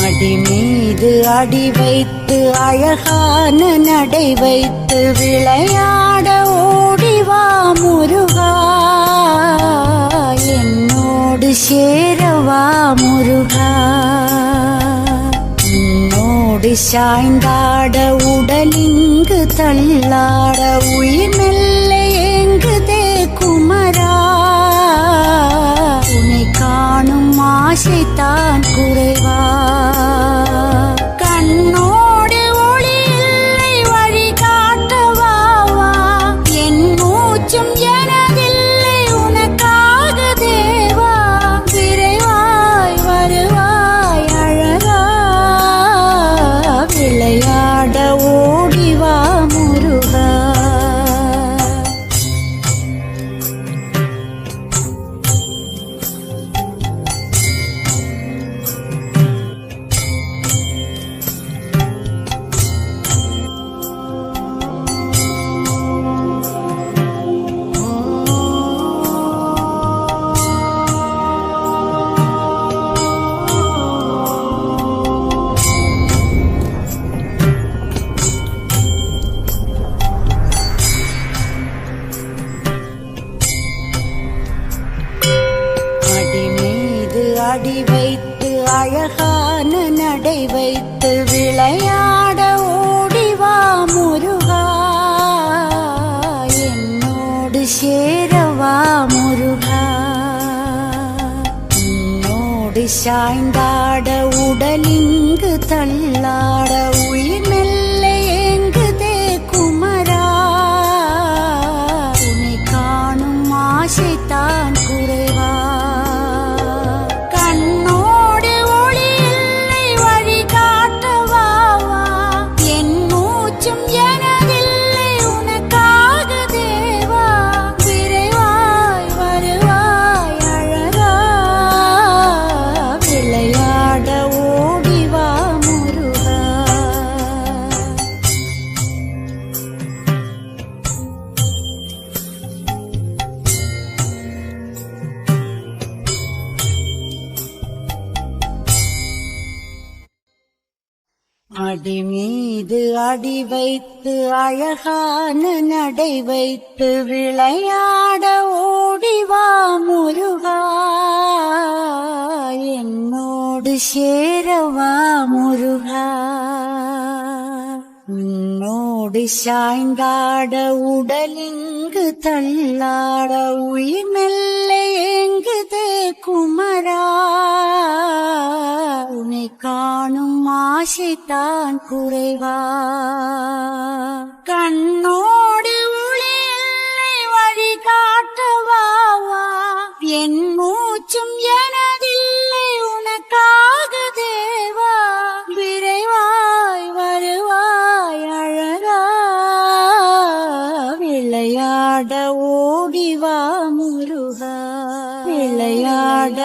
அடி மீது அடி வைத்து அழகான நடை வைத்து விளையாட ஓடிவா முருகா, என்னோடு சேரவா முருகா. உன்னோடு சாய்ந்தாட உடலிங்கு தள்ளாட உயிர் மெல்ல ஏங்குதே குமரா, உன்னை காணும் ஆசைத்தான் குறைவா. கண்ணோடு ஒளி இல்லை வழி காட்டவாவா, என் மூச்சும் எனதில்லை உனக்காக தேவா. விரைவாய் வருவாய் அழகா, விளையாட ஓடிவா முருகா. அடி வைத்து அழகான நடை வைத்து விளையாட ஓடிவா முருகா, என்னோடு சேரவா முருகா. உன்னோடு சாய்ந்தாட உடலிங்கு தள்ளாட உயிர் மெல்ல ஏங்குதே குமரா, உன்னை காணும் ஆசைத்தான் குறைவா. கண்ணோடு ஒளி இல்லை வழி காட்டவாவா, என் மூச்சும் எனதில்லை உனக்காக தேவா. விரைவாய் வருவாய் அழகா, விளையாட ஓடிவா முருகா. அடி மீது அடி வைத்து அழகான நடை வைத்து விளையாட ஓடிவா முருகா, என்னோடு சேரவா முருகா. உன்னோடு சாய்ந்தாட உடலிங்கு தள்ளாட உயிர் மெல்ல ஏங்குதே குமரா, உன்னை காணும் ஆசைத்தான் குறைவா. கண்ணோடு ஒளி இல்லை வழி காட்டவாவா, என் மூச்சும் எனதில்லை உனக்காக தேவா. விரைவாய் வருவாய் அழகா, விளையாட ஓடிவா முருகா, விளையாட